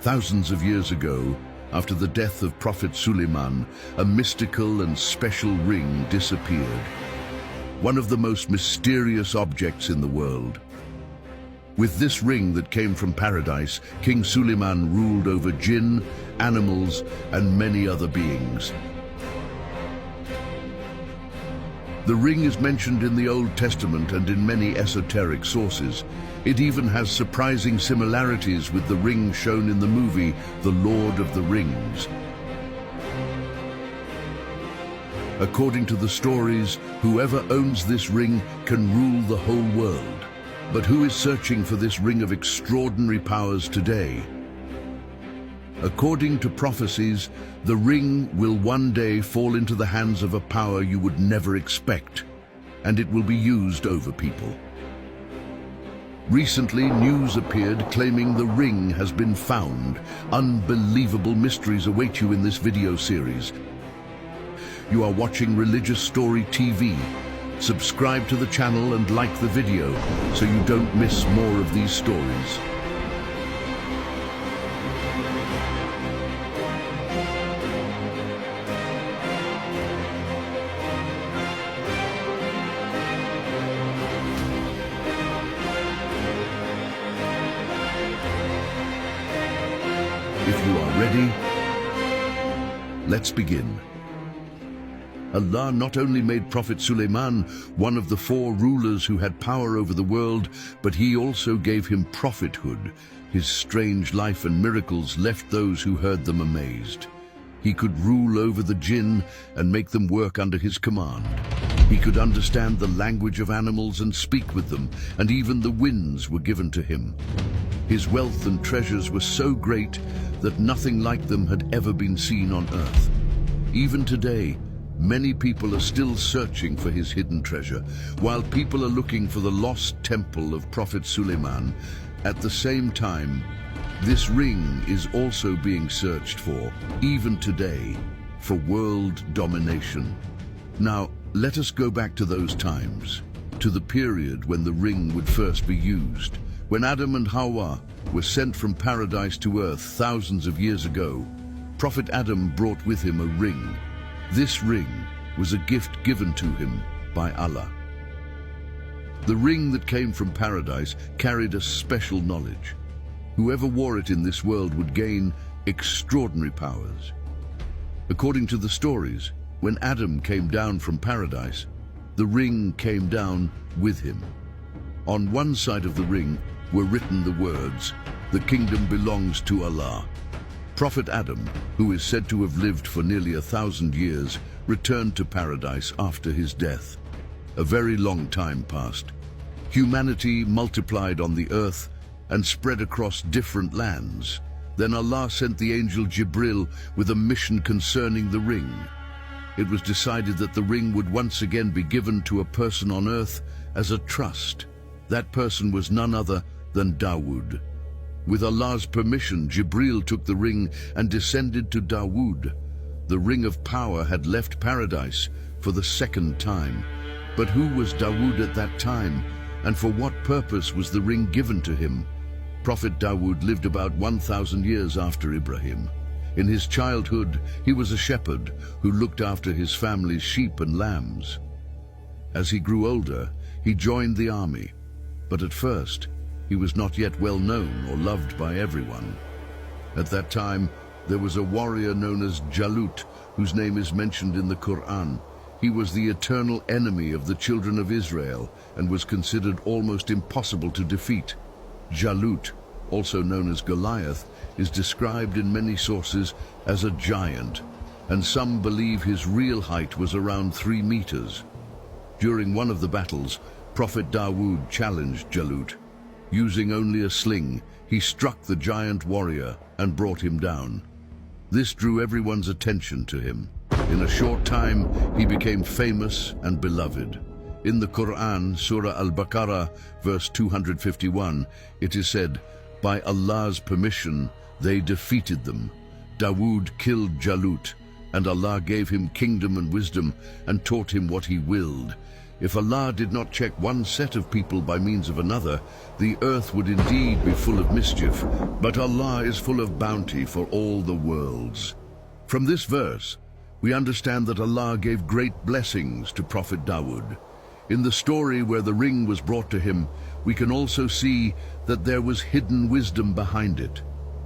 Thousands of years ago, after the death of Prophet Suleiman, a mystical and special ring disappeared. One of the most mysterious objects in the world. With this ring that came from paradise, King Suleiman ruled over jinn, animals, and many other beings. The ring is mentioned in the Old Testament and in many esoteric sources. It even has surprising similarities with the ring shown in the movie The Lord of the Rings. According to the stories, whoever owns this ring can rule the whole world. But who is searching for this ring of extraordinary powers today? According to prophecies, the ring will one day fall into the hands of a power you would never expect, and it will be used over people. Recently, news appeared claiming the ring has been found. Unbelievable mysteries await you in this video series. You are watching Religious Story TV. Subscribe to the channel and like the video so you don't miss more of these stories. If you are ready, let's begin. Allah not only made Prophet Suleiman one of the 4 rulers who had power over the world, but he also gave him prophethood. His strange life and miracles left those who heard them amazed. He could rule over the jinn and make them work under his command. He could understand the language of animals and speak with them, and even the winds were given to him. His wealth and treasures were so great that nothing like them had ever been seen on earth. Even today, many people are still searching for his hidden treasure, while people are looking for the lost temple of Prophet Suleiman. At the same time, this ring is also being searched for, even today, for world domination. Now, let us go back to those times, to the period when the ring would first be used. When Adam and Hawa were sent from paradise to earth thousands of years ago, Prophet Adam brought with him a ring. This ring was a gift given to him by Allah. The ring that came from paradise carried a special knowledge. Whoever wore it in this world would gain extraordinary powers. According to the stories, when Adam came down from paradise, the ring came down with him. On one side of the ring were written the words, "The kingdom belongs to Allah." Prophet Adam, who is said to have lived for nearly 1,000 years, returned to paradise after his death. A very long time passed. Humanity multiplied on the earth and spread across different lands. Then Allah sent the angel Jibril with a mission concerning the ring. It was decided that the ring would once again be given to a person on earth as a trust. That person was none other than Dawood. With Allah's permission, Jibril took the ring and descended to Dawood. The ring of power had left paradise for the second time. But who was Dawood at that time, and for what purpose was the ring given to him? Prophet Dawood lived about 1,000 years after Ibrahim. In his childhood, he was a shepherd who looked after his family's sheep and lambs. As he grew older, he joined the army. But at first, he was not yet well known or loved by everyone. At that time, there was a warrior known as Jalut, whose name is mentioned in the Quran. He was the eternal enemy of the children of Israel and was considered almost impossible to defeat. Jalut, also known as Goliath, is described in many sources as a giant, and some believe his real height was around 3 meters. During one of the battles, Prophet Dawood challenged Jalut. Using only a sling, he struck the giant warrior and brought him down. This drew everyone's attention to him. In a short time, he became famous and beloved. In the Quran, Surah Al-Baqarah, verse 251, it is said, "By Allah's permission, they defeated them. Dawood killed Jalut, and Allah gave him kingdom and wisdom and taught him what he willed. If Allah did not check one set of people by means of another, the earth would indeed be full of mischief, but Allah is full of bounty for all the worlds. From this verse, we understand that Allah gave great blessings to Prophet Dawood. In the story where the ring was brought to him, we can also see that there was hidden wisdom behind it.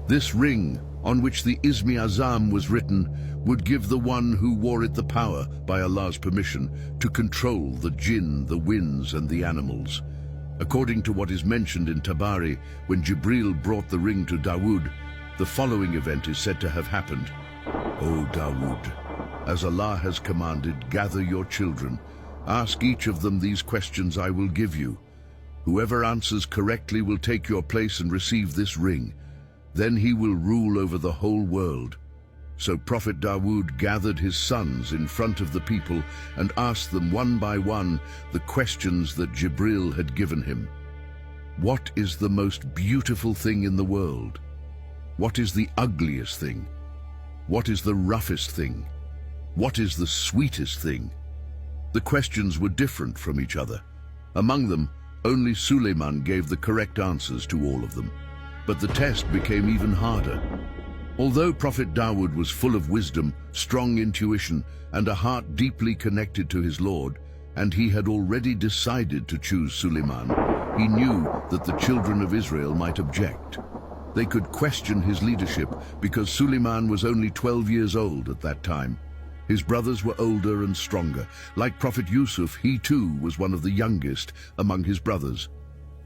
This ring, on which the Ismi Azam was written, would give the one who wore it the power, by Allah's permission, to control the jinn, the winds and the animals. According to what is mentioned in Tabari, when Jibril brought the ring to Dawood, the following event is said to have happened. O Dawood, as Allah has commanded, gather your children. Ask each of them these questions I will give you. Whoever answers correctly will take your place and receive this ring. Then he will rule over the whole world. So Prophet Dawood gathered his sons in front of the people and asked them one by one the questions that Jibril had given him. What is the most beautiful thing in the world? What is the ugliest thing? What is the roughest thing? What is the sweetest thing? The questions were different from each other. Among them, only Suleiman gave the correct answers to all of them. But the test became even harder. Although Prophet Dawood was full of wisdom, strong intuition, and a heart deeply connected to his Lord, and he had already decided to choose Suleiman, he knew that the children of Israel might object. They could question his leadership because Suleiman was only 12 years old at that time. His brothers were older and stronger. Like Prophet Yusuf, he too was one of the youngest among his brothers.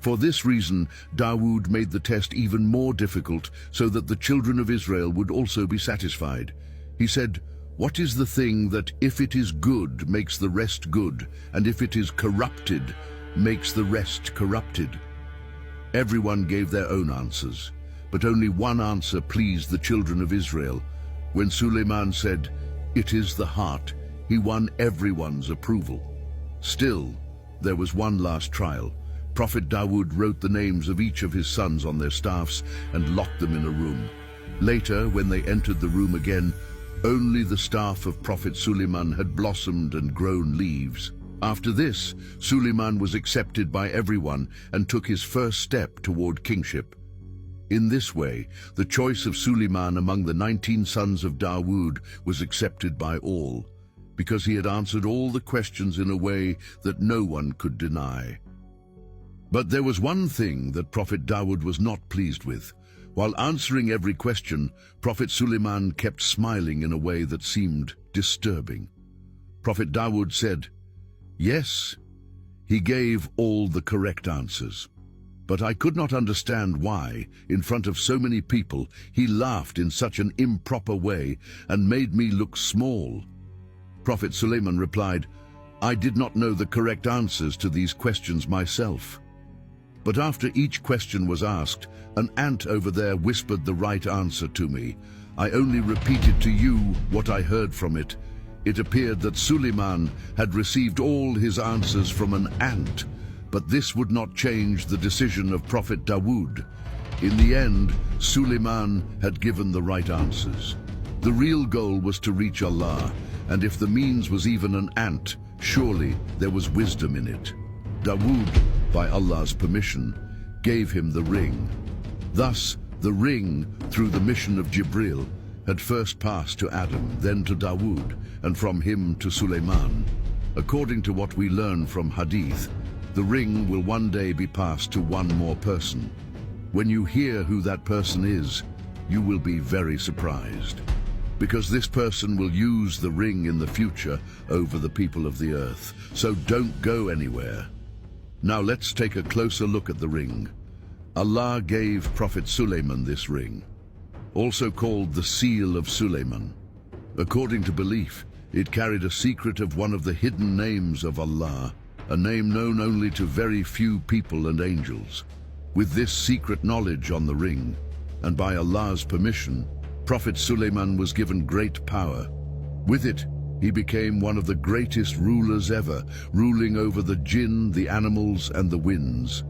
For this reason, Dawood made the test even more difficult so that the children of Israel would also be satisfied. He said, "What is the thing that, if it is good, makes the rest good, and if it is corrupted, makes the rest corrupted?" Everyone gave their own answers, but only one answer pleased the children of Israel. When Suleiman said, "It is the heart," he won everyone's approval. Still, there was one last trial. Prophet Dawood wrote the names of each of his sons on their staffs and locked them in a room. Later, when they entered the room again, only the staff of Prophet Suleiman had blossomed and grown leaves. After this, Suleiman was accepted by everyone and took his first step toward kingship. In this way, the choice of Suleiman among the 19 sons of Dawood was accepted by all, because he had answered all the questions in a way that no one could deny. But there was one thing that Prophet Dawood was not pleased with. While answering every question, Prophet Suleiman kept smiling in a way that seemed disturbing. Prophet Dawood said, "Yes, he gave all the correct answers. But I could not understand why, in front of so many people, he laughed in such an improper way and made me look small." Prophet Suleiman replied, "I did not know the correct answers to these questions myself." But after each question was asked, an ant over there whispered the right answer to me. I only repeated to you what I heard from it. It appeared that Suleiman had received all his answers from an ant, but this would not change the decision of Prophet Dawood. In the end, Suleiman had given the right answers. The real goal was to reach Allah, and if the means was even an ant, surely there was wisdom in it. Dawood, by Allah's permission, gave him the ring. Thus, the ring, through the mission of Jibril, had first passed to Adam, then to Dawood, and from him to Suleiman. According to what we learn from Hadith, the ring will one day be passed to one more person. When you hear who that person is, you will be very surprised, because this person will use the ring in the future over the people of the earth. So don't go anywhere. Now let's take a closer look at the ring. Allah gave Prophet Suleiman this ring, also called the Seal of Suleiman. According to belief, it carried a secret of one of the hidden names of Allah, a name known only to very few people and angels. With this secret knowledge on the ring, and by Allah's permission, Prophet Suleiman was given great power. With it, he became one of the greatest rulers ever, ruling over the jinn, the animals, and the winds.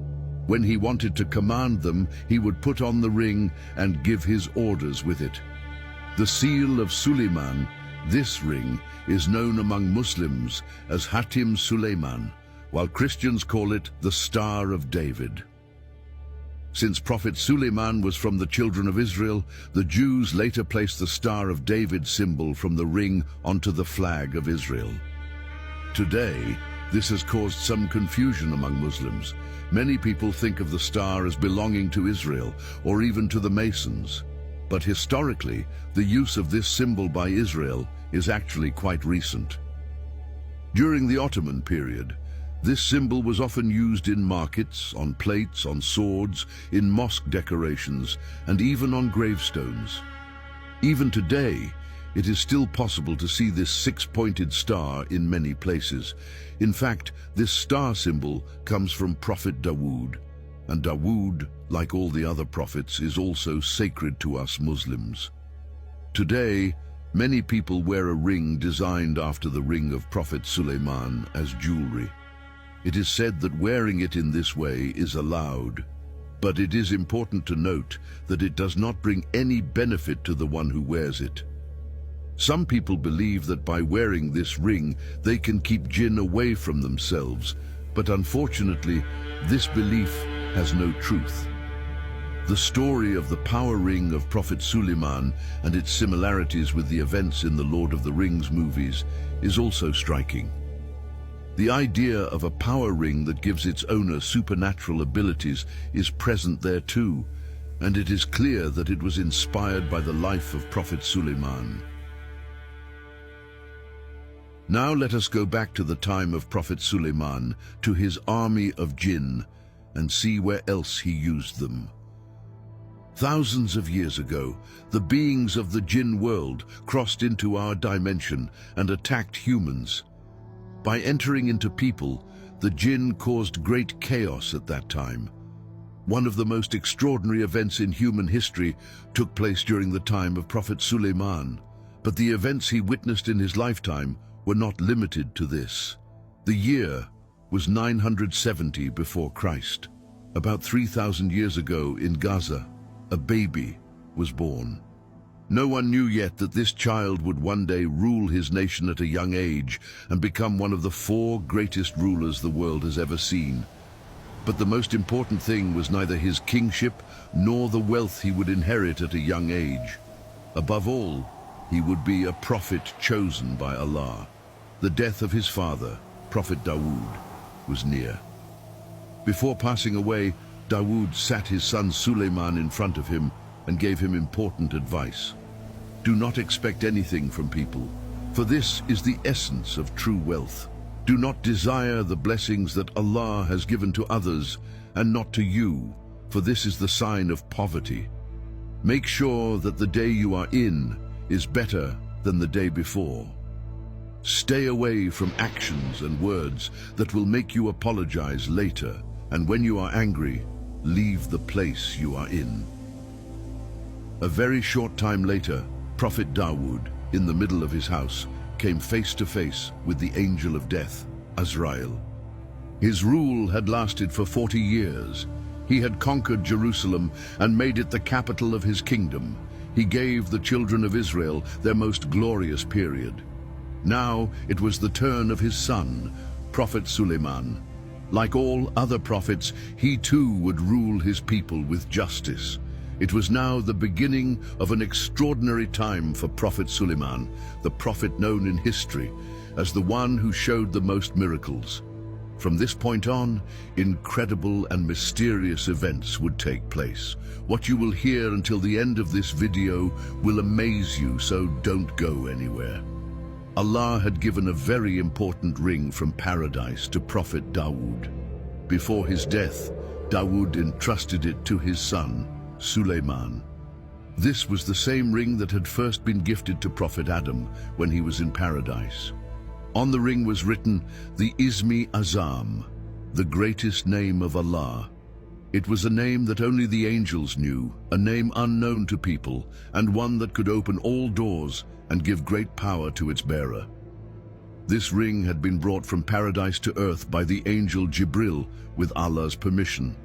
When he wanted to command them, he would put on the ring and give his orders with it. The Seal of Suleiman, this ring, is known among Muslims as Hatim Suleiman, while Christians call it the Star of David. Since Prophet Suleiman was from the children of Israel, the Jews later placed the Star of David symbol from the ring onto the flag of Israel. Today, this has caused some confusion among Muslims. Many people think of the star as belonging to Israel or even to the Masons. But historically, the use of this symbol by Israel is actually quite recent. During the Ottoman period, this symbol was often used in markets, on plates, on swords, in mosque decorations, and even on gravestones. Even today, it is still possible to see this six-pointed star in many places. In fact, this star symbol comes from Prophet Dawood, and Dawood, like all the other prophets, is also sacred to us Muslims. Today, many people wear a ring designed after the ring of Prophet Suleiman as jewelry. It is said that wearing it in this way is allowed, but it is important to note that it does not bring any benefit to the one who wears it. Some people believe that by wearing this ring, they can keep jinn away from themselves, but unfortunately, this belief has no truth. The story of the power ring of Prophet Suleiman and its similarities with the events in the Lord of the Rings movies is also striking. The idea of a power ring that gives its owner supernatural abilities is present there too, and it is clear that it was inspired by the life of Prophet Suleiman. Now let us go back to the time of Prophet Suleiman, to his army of jinn, and see where else he used them. Thousands of years ago, the beings of the jinn world crossed into our dimension and attacked humans. By entering into people, the jinn caused great chaos at that time. One of the most extraordinary events in human history took place during the time of Prophet Suleiman, but the events he witnessed in his lifetime were not limited to this. The year was 970 before Christ. About 3,000 years ago in Gaza, a baby was born. No one knew yet that this child would one day rule his nation at a young age and become one of the 4 greatest rulers the world has ever seen. But the most important thing was neither his kingship nor the wealth he would inherit at a young age. Above all, he would be a prophet chosen by Allah. The death of his father, Prophet Dawood, was near. Before passing away, Dawood sat his son Suleiman in front of him and gave him important advice. Do not expect anything from people, for this is the essence of true wealth. Do not desire the blessings that Allah has given to others and not to you, for this is the sign of poverty. Make sure that the day you are in is better than the day before. Stay away from actions and words that will make you apologize later, and when you are angry, leave the place you are in. A very short time later, Prophet Dawood, in the middle of his house, came face to face with the angel of death, Azrael. His rule had lasted for 40 years. He had conquered Jerusalem and made it the capital of his kingdom. He gave the children of Israel their most glorious period. Now it was the turn of his son, Prophet Suleiman. Like all other prophets, he too would rule his people with justice. It was now the beginning of an extraordinary time for Prophet Suleiman, the prophet known in history as the one who showed the most miracles. From this point on, incredible and mysterious events would take place. What you will hear until the end of this video will amaze you, so don't go anywhere. Allah had given a very important ring from paradise to Prophet Dawood. Before his death, Dawood entrusted it to his son, Suleiman. This was the same ring that had first been gifted to Prophet Adam when he was in paradise. On the ring was written, the Ismi Azam, the greatest name of Allah. It was a name that only the angels knew, a name unknown to people, and one that could open all doors and give great power to its bearer. This ring had been brought from paradise to earth by the angel Jibril with Allah's permission,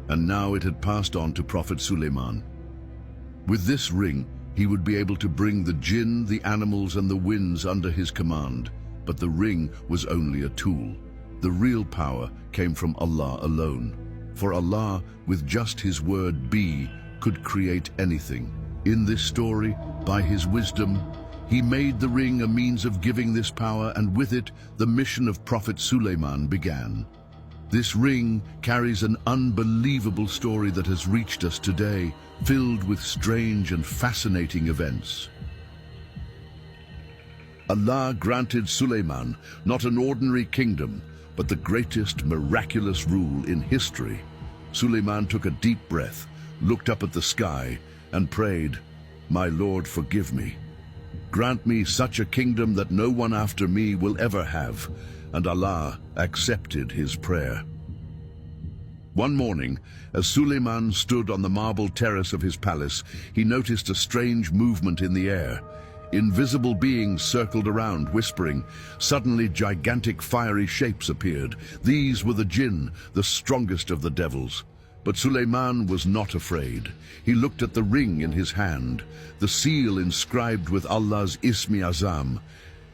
and now it had passed on to Prophet Suleiman. With this ring, he would be able to bring the jinn, the animals, and the winds under his command, but the ring was only a tool. The real power came from Allah alone. For Allah, with just His word be, could create anything. In this story, by His wisdom, He made the ring a means of giving this power, and with it, the mission of Prophet Suleiman began. This ring carries an unbelievable story that has reached us today, filled with strange and fascinating events. Allah granted Suleiman not an ordinary kingdom, but the greatest miraculous rule in history. Suleiman took a deep breath, looked up at the sky, and prayed, "My Lord, forgive me. Grant me such a kingdom that no one after me will ever have," and Allah accepted his prayer. One morning, as Suleiman stood on the marble terrace of his palace, he noticed a strange movement in the air. Invisible beings circled around, whispering. Suddenly, gigantic fiery shapes appeared. These were the jinn, the strongest of the devils. But Suleiman was not afraid. He looked at the ring in his hand, the seal inscribed with Allah's Ismi Azam,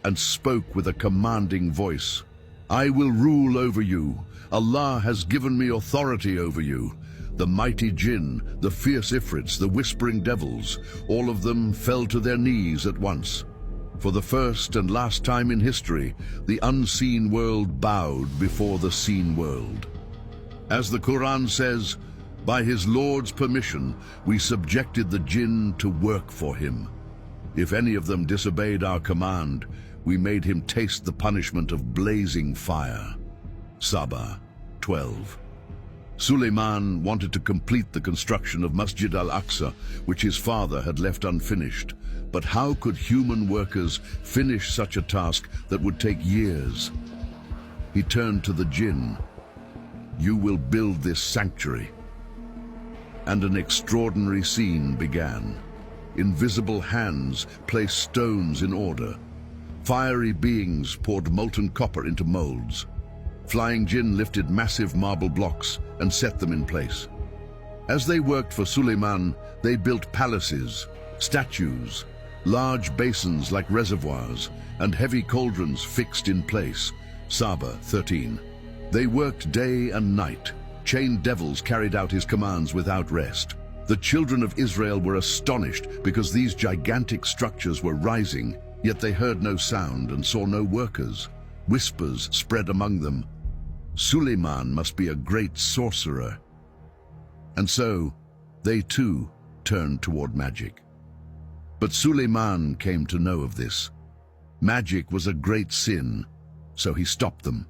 and spoke with a commanding voice. "I will rule over you. Allah has given me authority over you." The mighty jinn, the fierce ifrits, the whispering devils, all of them fell to their knees at once. For the first and last time in history, the unseen world bowed before the seen world. As the Quran says, by His Lord's permission, we subjected the jinn to work for Him. If any of them disobeyed our command, we made him taste the punishment of blazing fire. Sabah 12. Suleiman wanted to complete the construction of Masjid al-Aqsa, which his father had left unfinished. But how could human workers finish such a task that would take years? He turned to the jinn. "You will build this sanctuary." And an extraordinary scene began. Invisible hands placed stones in order. Fiery beings poured molten copper into molds. Flying jinn lifted massive marble blocks and set them in place. As they worked for Suleiman, they built palaces, statues, large basins like reservoirs, and heavy cauldrons fixed in place. Sabah 13. They worked day and night. Chained devils carried out His commands without rest. The children of Israel were astonished because these gigantic structures were rising, yet they heard no sound and saw no workers. Whispers spread among them. Suleiman must be a great sorcerer. And so, they too turned toward magic. But Suleiman came to know of this. Magic was a great sin, so he stopped them.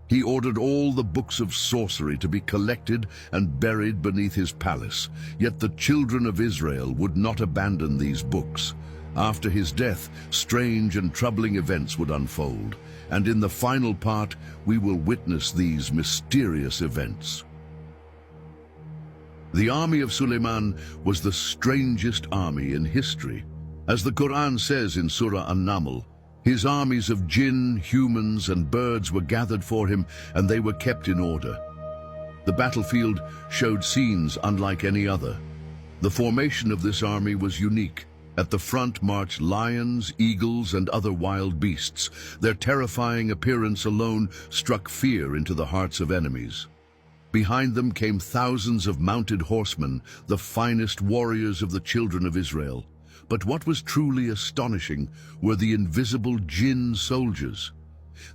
He ordered all the books of sorcery to be collected and buried beneath his palace. Yet the children of Israel would not abandon these books. After his death, strange and troubling events would unfold, and in the final part, we will witness these mysterious events. The army of Suleiman was the strangest army in history. As the Quran says in Surah An-Naml, his armies of jinn, humans, and birds were gathered for him, and they were kept in order. The battlefield showed scenes unlike any other. The formation of this army was unique. At the front marched lions, eagles, and other wild beasts. Their terrifying appearance alone struck fear into the hearts of enemies. Behind them came thousands of mounted horsemen, the finest warriors of the children of Israel. But what was truly astonishing were the invisible jinn soldiers.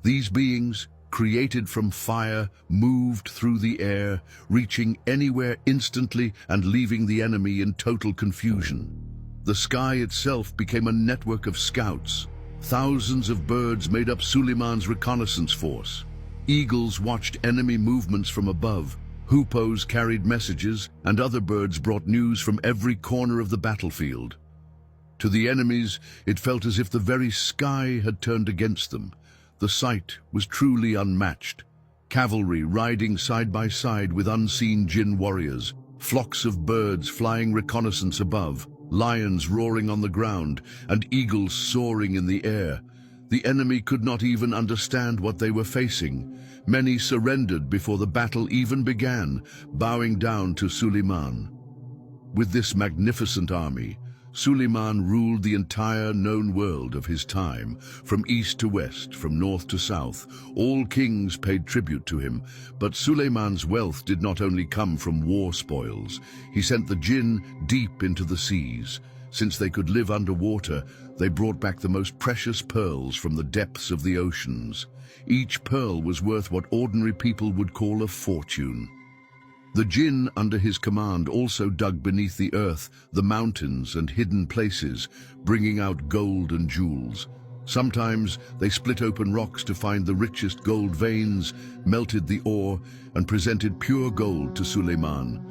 These beings, created from fire, moved through the air, reaching anywhere instantly and leaving the enemy in total confusion. The sky itself became a network of scouts. Thousands of birds made up Suleiman's reconnaissance force. Eagles watched enemy movements from above. Hoopoes carried messages, and other birds brought news from every corner of the battlefield. To the enemies, it felt as if the very sky had turned against them. The sight was truly unmatched. Cavalry riding side by side with unseen jinn warriors, flocks of birds flying reconnaissance above, lions roaring on the ground, and eagles soaring in the air. The enemy could not even understand what they were facing. Many surrendered before the battle even began, bowing down to Suleiman. With this magnificent army, Suleiman ruled the entire known world of his time, from east to west, from north to south. All kings paid tribute to him, but Suleiman's wealth did not only come from war spoils. He sent the jinn deep into the seas. Since they could live underwater, they brought back the most precious pearls from the depths of the oceans. Each pearl was worth what ordinary people would call a fortune. The jinn under his command also dug beneath the earth, the mountains and hidden places, bringing out gold and jewels. Sometimes they split open rocks to find the richest gold veins, melted the ore, and presented pure gold to Suleiman.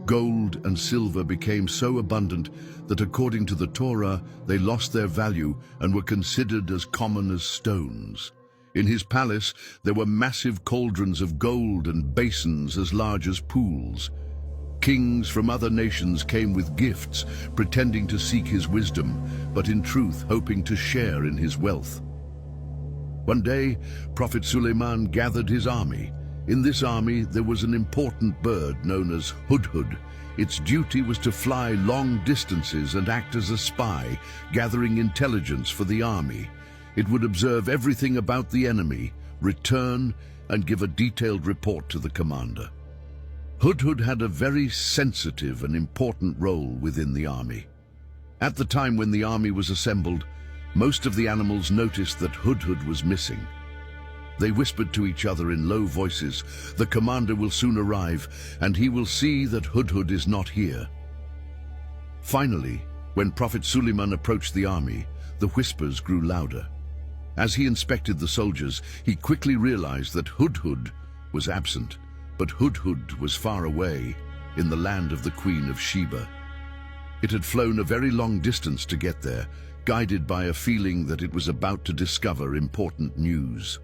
Gold and silver became so abundant that according to the Torah, they lost their value and were considered as common as stones. In his palace, there were massive cauldrons of gold and basins as large as pools. Kings from other nations came with gifts, pretending to seek his wisdom, but in truth hoping to share in his wealth. One day, Prophet Suleiman gathered his army. In this army, there was an important bird known as Hudhud. Its duty was to fly long distances and act as a spy, gathering intelligence for the army. It would observe everything about the enemy, return, and give a detailed report to the commander. Hudhud had a very sensitive and important role within the army. At the time when the army was assembled, most of the animals noticed that Hudhud was missing. They whispered to each other in low voices, "The commander will soon arrive, and he will see that Hudhud is not here." Finally, when Prophet Suleiman approached the army, the whispers grew louder. As he inspected the soldiers, he quickly realized that Hudhud was absent, but Hudhud was far away, in the land of the Queen of Sheba. It had flown a very long distance to get there, guided by a feeling that it was about to discover important news.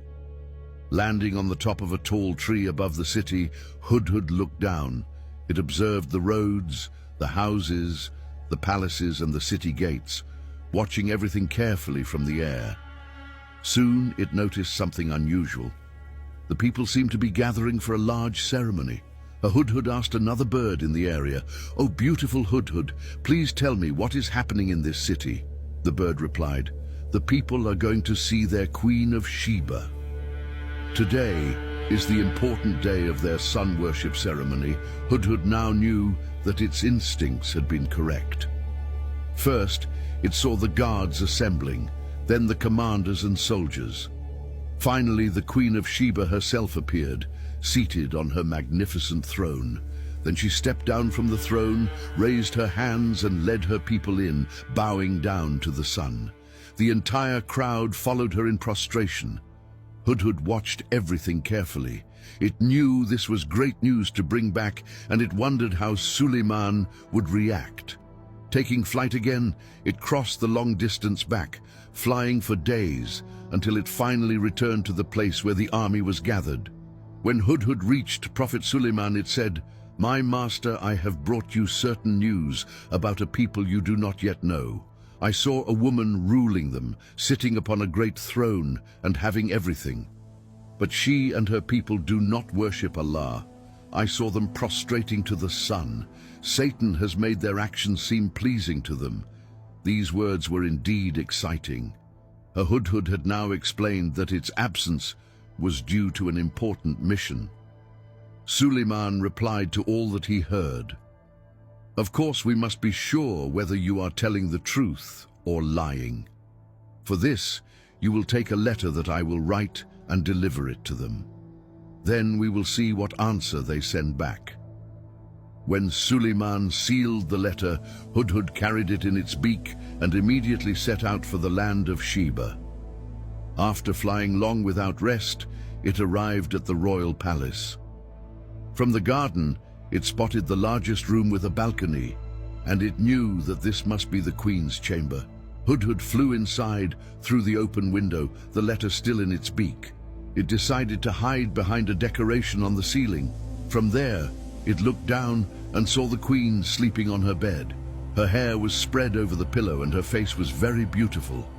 Landing on the top of a tall tree above the city, Hudhud looked down. It observed the roads, the houses, the palaces and the city gates, watching everything carefully from the air. Soon it noticed something unusual. The people seemed to be gathering for a large ceremony. A Hudhud asked another bird in the area, "Oh, beautiful Hudhud, please tell me what is happening in this city." The bird replied, "The people are going to see their Queen of Sheba. Today is the important day of their sun worship ceremony." Hudhud now knew that its instincts had been correct. First, it saw the guards assembling, then the commanders and soldiers. Finally, the Queen of Sheba herself appeared, seated on her magnificent throne. Then she stepped down from the throne, raised her hands and led her people in, bowing down to the sun. The entire crowd followed her in prostration. Hudhud watched everything carefully. It knew this was great news to bring back, and it wondered how Suleiman would react. Taking flight again, it crossed the long distance back, flying for days, until it finally returned to the place where the army was gathered. When Hudhud reached Prophet Suleiman, it said, "My master, I have brought you certain news about a people you do not yet know. I saw a woman ruling them, sitting upon a great throne and having everything. But she and her people do not worship Allah. I saw them prostrating to the sun. Satan has made their actions seem pleasing to them." These words were indeed exciting. A Hudhud had now explained that its absence was due to an important mission. Suleiman replied to all that he heard, "Of course we must be sure whether you are telling the truth or lying. For this, you will take a letter that I will write and deliver it to them. Then we will see what answer they send back." When Suleiman sealed the letter, Hudhud carried it in its beak and immediately set out for the land of Sheba. After flying long without rest, it arrived at the royal palace. From the garden, it spotted the largest room with a balcony, and it knew that this must be the queen's chamber. Hudhud flew inside through the open window, the letter still in its beak. It decided to hide behind a decoration on the ceiling. From there, it looked down and saw the queen sleeping on her bed. Her hair was spread over the pillow and her face was very beautiful.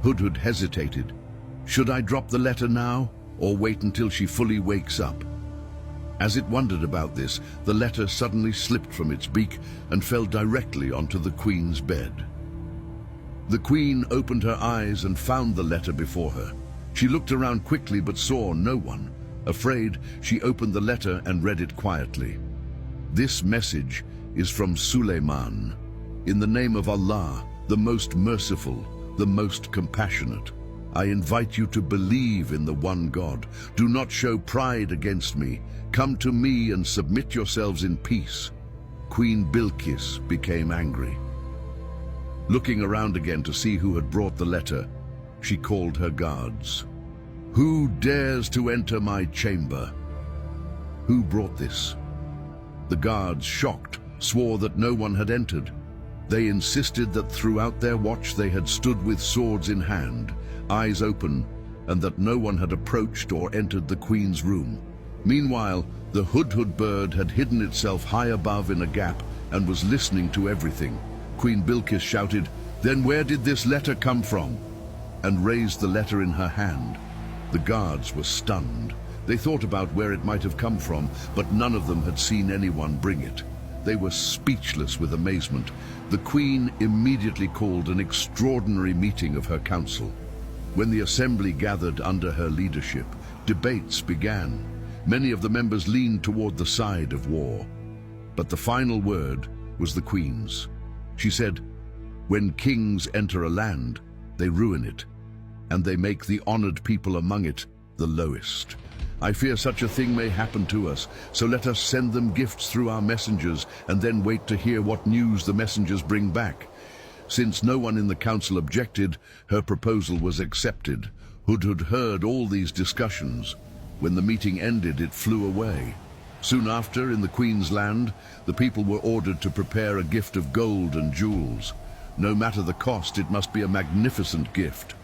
Hudhud hesitated. Should I drop the letter now or wait until she fully wakes up? As it wondered about this, the letter suddenly slipped from its beak and fell directly onto the queen's bed. The queen opened her eyes and found the letter before her. She looked around quickly but saw no one. Afraid, she opened the letter and read it quietly. This message is from Suleiman. In the name of Allah, the most merciful, the most compassionate, I invite you to believe in the one God. Do not show pride against me. Come to me and submit yourselves in peace. Queen Bilqis became angry. Looking around again to see who had brought the letter, she called her guards. Who dares to enter my chamber? Who brought this? The guards, shocked, swore that no one had entered. They insisted that throughout their watch they had stood with swords in hand, eyes open, and that no one had approached or entered the queen's room. Meanwhile, the hudhud bird had hidden itself high above in a gap and was listening to everything. Queen Bilqis shouted, "Then where did this letter come from?" and raised the letter in her hand. The guards were stunned. They thought about where it might have come from, but none of them had seen anyone bring it. They were speechless with amazement. The queen immediately called an extraordinary meeting of her council. When the assembly gathered under her leadership, debates began. Many of the members leaned toward the side of war. But the final word was the queen's. She said, "When kings enter a land, they ruin it, and they make the honored people among it the lowest. I fear such a thing may happen to us, so let us send them gifts through our messengers and then wait to hear what news the messengers bring back." Since no one in the council objected, her proposal was accepted. Hudhud heard all these discussions. When the meeting ended, it flew away. Soon after, in the Queen's land, the people were ordered to prepare a gift of gold and jewels. No matter the cost, it must be a magnificent gift.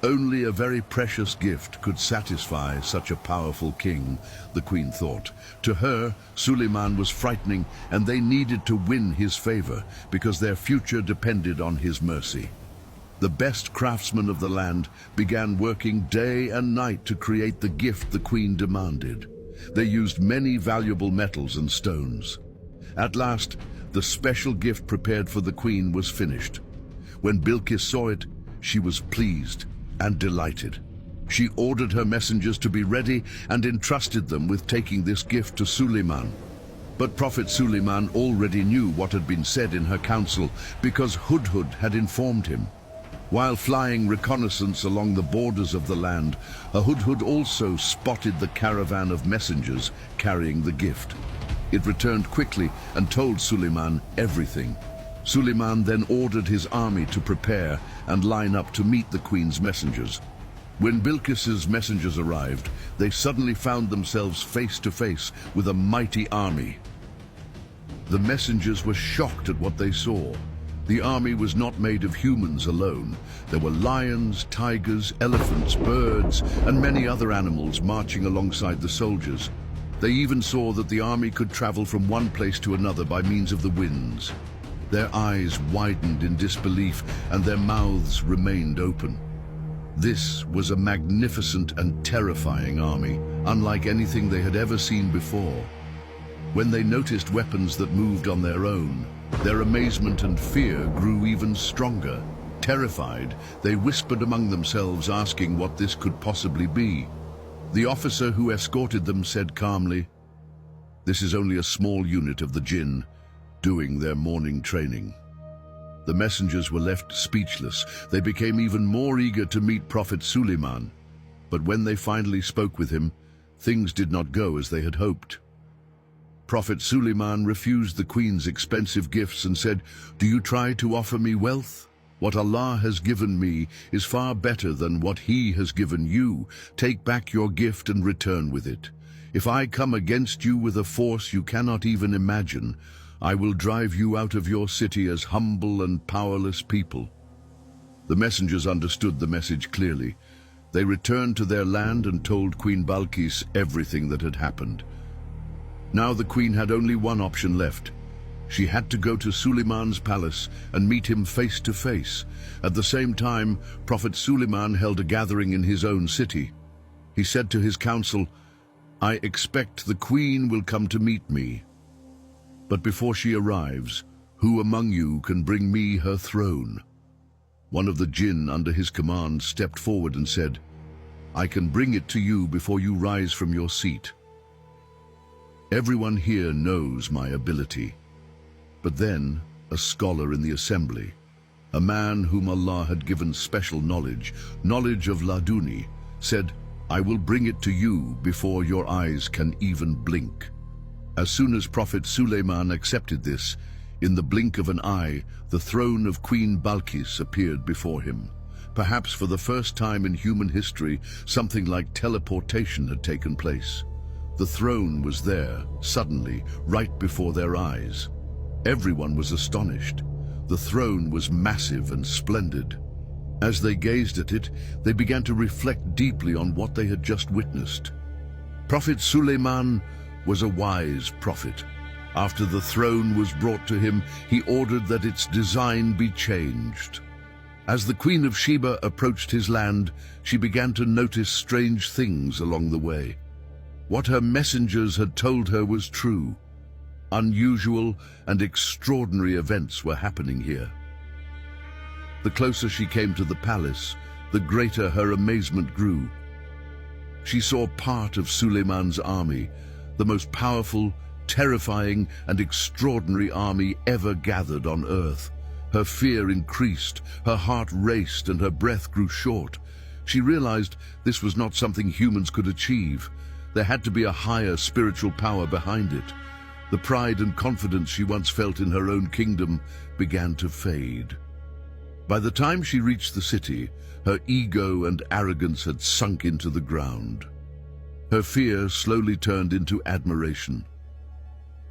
Only a very precious gift could satisfy such a powerful king, the Queen thought. To her, Suleiman was frightening, and they needed to win his favor because their future depended on his mercy. The best craftsmen of the land began working day and night to create the gift the Queen demanded. They used many valuable metals and stones. At last, the special gift prepared for the Queen was finished. When Bilqis saw it, she was pleased and delighted. She ordered her messengers to be ready and entrusted them with taking this gift to Suleiman. But Prophet Suleiman already knew what had been said in her council because Hudhud had informed him. While flying reconnaissance along the borders of the land, a hudhud also spotted the caravan of messengers carrying the gift. It returned quickly and told Suleiman everything. Suleiman then ordered his army to prepare and line up to meet the Queen's messengers. When Bilqis's messengers arrived, they suddenly found themselves face to face with a mighty army. The messengers were shocked at what they saw. The army was not made of humans alone. There were lions, tigers, elephants, birds, and many other animals marching alongside the soldiers. They even saw that the army could travel from one place to another by means of the winds. Their eyes widened in disbelief, and their mouths remained open. This was a magnificent and terrifying army, unlike anything they had ever seen before. When they noticed weapons that moved on their own, their amazement and fear grew even stronger. Terrified, they whispered among themselves, asking what this could possibly be. The officer who escorted them said calmly, "This is only a small unit of the jinn, doing their morning training." The messengers were left speechless. They became even more eager to meet Prophet Suleiman. But when they finally spoke with him, things did not go as they had hoped. Prophet Suleiman refused the Queen's expensive gifts and said, "Do you try to offer me wealth? What Allah has given me is far better than what He has given you. Take back your gift and return with it. If I come against you with a force you cannot even imagine, I will drive you out of your city as humble and powerless people." The messengers understood the message clearly. They returned to their land and told Queen Bilqis everything that had happened. Now the Queen had only one option left. She had to go to Suleiman's palace and meet him face to face. At the same time, Prophet Suleiman held a gathering in his own city. He said to his council, I expect the queen will come to meet me. But before she arrives, who among you can bring me her throne?" One of the jinn under his command stepped forward and said, "I can bring it to you before you rise from your seat. Everyone here knows my ability." But then a scholar in the assembly, a man whom Allah had given special knowledge of Laduni, said, "I will bring it to you before your eyes can even blink." As soon as Prophet Suleiman accepted this, in the blink of an eye, the throne of Queen Balkis appeared before him. Perhaps for the first time in human history, something like teleportation had taken place. The throne was there, suddenly, right before their eyes. Everyone was astonished. The throne was massive and splendid. As they gazed at it, they began to reflect deeply on what they had just witnessed. Prophet Suleiman was a wise prophet. After the throne was brought to him, he ordered that its design be changed. As the Queen of Sheba approached his land, she began to notice strange things along the way. What her messengers had told her was true. Unusual and extraordinary events were happening here. The closer she came to the palace, the greater her amazement grew. She saw part of Suleiman's army, the most powerful, terrifying, and extraordinary army ever gathered on earth. Her fear increased, her heart raced, and her breath grew short. She realized this was not something humans could achieve. There had to be a higher spiritual power behind it. The pride and confidence she once felt in her own kingdom began to fade. By the time she reached the city, her ego and arrogance had sunk into the ground. Her fear slowly turned into admiration.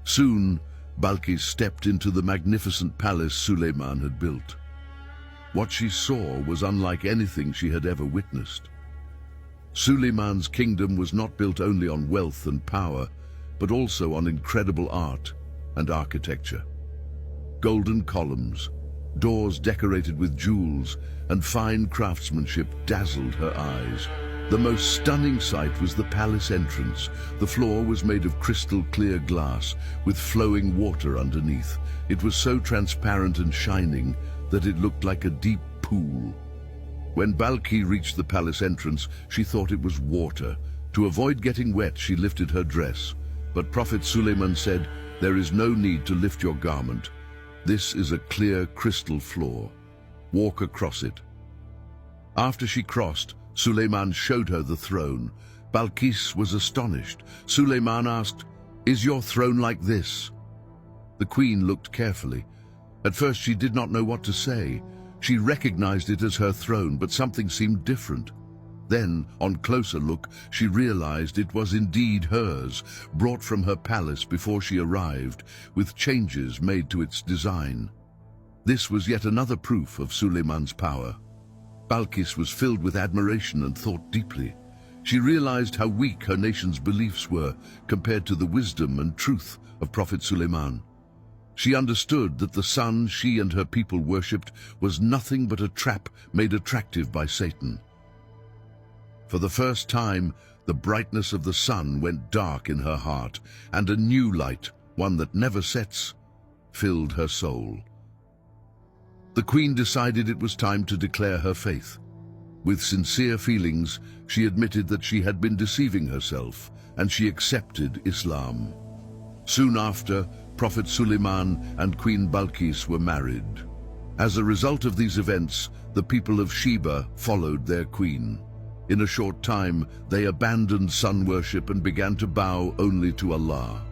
Soon, Balkis stepped into the magnificent palace Suleiman had built. What she saw was unlike anything she had ever witnessed. Suleiman's kingdom was not built only on wealth and power, but also on incredible art and architecture. Golden columns, doors decorated with jewels, and fine craftsmanship dazzled her eyes. The most stunning sight was the palace entrance. The floor was made of crystal clear glass, with flowing water underneath. It was so transparent and shining that it looked like a deep pool. When Balki reached the palace entrance, she thought it was water. To avoid getting wet, she lifted her dress. But Prophet Suleiman said, "There is no need to lift your garment. This is a clear crystal floor. Walk across it." After she crossed, Suleiman showed her the throne. Balkis was astonished. Suleiman asked, "Is your throne like this?" The queen looked carefully. At first she did not know what to say. She recognized it as her throne, but something seemed different. Then, on closer look, she realized it was indeed hers, brought from her palace before she arrived, with changes made to its design. This was yet another proof of Suleiman's power. Balkis was filled with admiration and thought deeply. She realized how weak her nation's beliefs were compared to the wisdom and truth of Prophet Suleiman. She understood that the sun she and her people worshipped was nothing but a trap made attractive by Satan. For the first time, the brightness of the sun went dark in her heart, and a new light, one that never sets, filled her soul. The queen decided it was time to declare her faith. With sincere feelings, she admitted that she had been deceiving herself, and she accepted Islam. Soon after, Prophet Suleiman and Queen Balkis were married. As a result of these events, the people of Sheba followed their queen. In a short time, they abandoned sun worship and began to bow only to Allah.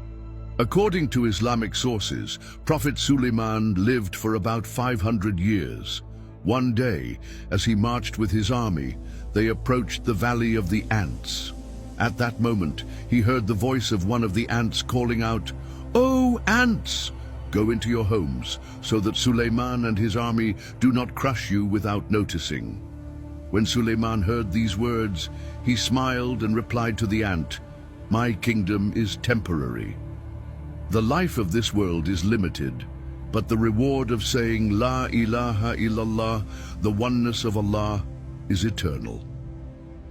According to Islamic sources, Prophet Suleiman lived for about 500 years. One day, as he marched with his army, they approached the Valley of the Ants. At that moment, he heard the voice of one of the ants calling out, "O ants! Go into your homes, so that Suleiman and his army do not crush you without noticing." When Suleiman heard these words, he smiled and replied to the ant, "My kingdom is temporary. The life of this world is limited, but the reward of saying La ilaha illallah, the oneness of Allah, is eternal."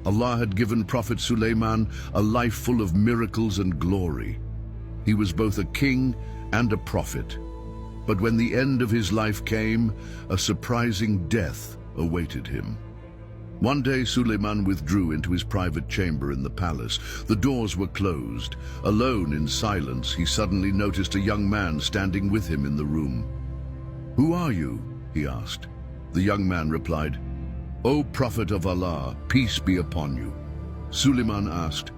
Allah had given Prophet Suleiman a life full of miracles and glory. He was both a king and a prophet. But when the end of his life came, a surprising death awaited him. One day Suleiman withdrew into his private chamber in the palace. The doors were closed. Alone in silence, he suddenly noticed a young man standing with him in the room. "Who are you?" he asked. The young man replied, "O Prophet of Allah, peace be upon you." Suleiman asked,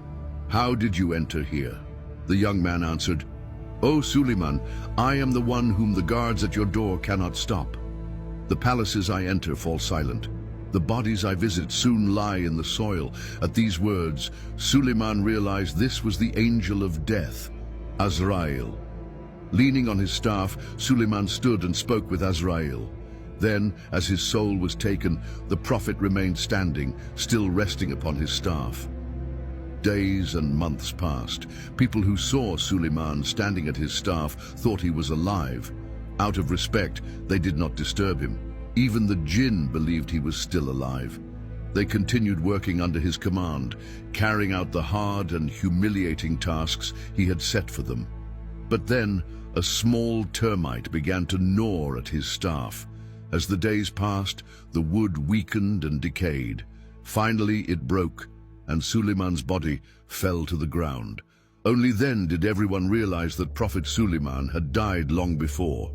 "How did you enter here?" The young man answered, "O Suleiman, I am the one whom the guards at your door cannot stop. The palaces I enter fall silent. The bodies I visit soon lie in the soil." At these words, Suleiman realized this was the angel of death, Azrael. Leaning on his staff, Suleiman stood and spoke with Azrael. Then, as his soul was taken, the prophet remained standing, still resting upon his staff. Days and months passed. People who saw Suleiman standing at his staff thought he was alive. Out of respect, they did not disturb him. Even the jinn believed he was still alive. They continued working under his command, carrying out the hard and humiliating tasks he had set for them. But then, a small termite began to gnaw at his staff. As the days passed, the wood weakened and decayed. Finally, it broke, and Suleiman's body fell to the ground. Only then did everyone realize that Prophet Suleiman had died long before.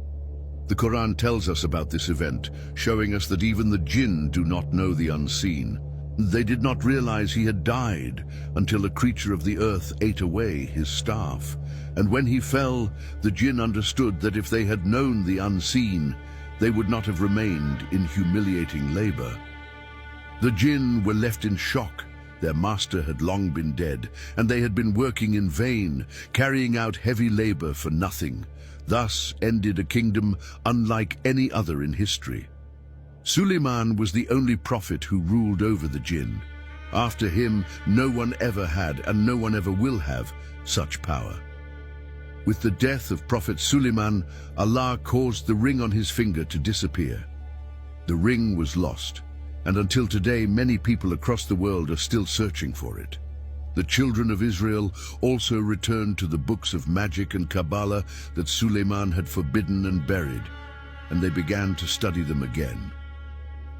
The Quran tells us about this event, showing us that even the jinn do not know the unseen. They did not realize he had died until a creature of the earth ate away his staff. And when he fell, the jinn understood that if they had known the unseen, they would not have remained in humiliating labor. The jinn were left in shock. Their master had long been dead, and they had been working in vain, carrying out heavy labor for nothing. Thus ended a kingdom unlike any other in history. Suleiman was the only prophet who ruled over the jinn. After him, no one ever had, and no one ever will have, such power. With the death of Prophet Suleiman, Allah caused the ring on his finger to disappear. The ring was lost, and until today many people across the world are still searching for it. The children of Israel also returned to the books of magic and Kabbalah that Suleiman had forbidden and buried, and they began to study them again.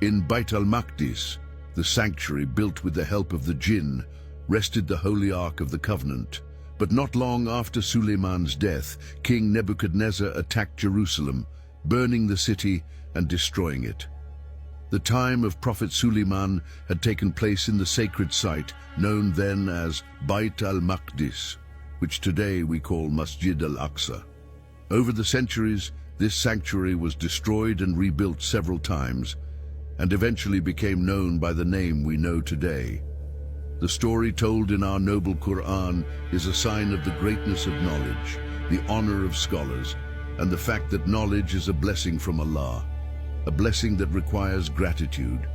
In Bayt al-Maqdis, the sanctuary built with the help of the jinn, rested the Holy Ark of the Covenant. But not long after Suleiman's death, King Nebuchadnezzar attacked Jerusalem, burning the city and destroying it. The time of Prophet Suleiman had taken place in the sacred site known then as Bayt al-Maqdis, which today we call Masjid al-Aqsa. Over the centuries, this sanctuary was destroyed and rebuilt several times, and eventually became known by the name we know today. The story told in our noble Quran is a sign of the greatness of knowledge, the honor of scholars, and the fact that knowledge is a blessing from Allah, a blessing that requires gratitude.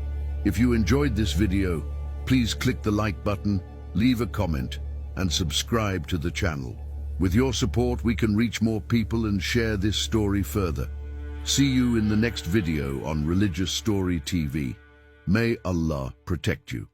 If you enjoyed this video, please click the like button, leave a comment, and subscribe to the channel. With your support, we can reach more people and share this story further. See you in the next video on Religious Story TV. May Allah protect you.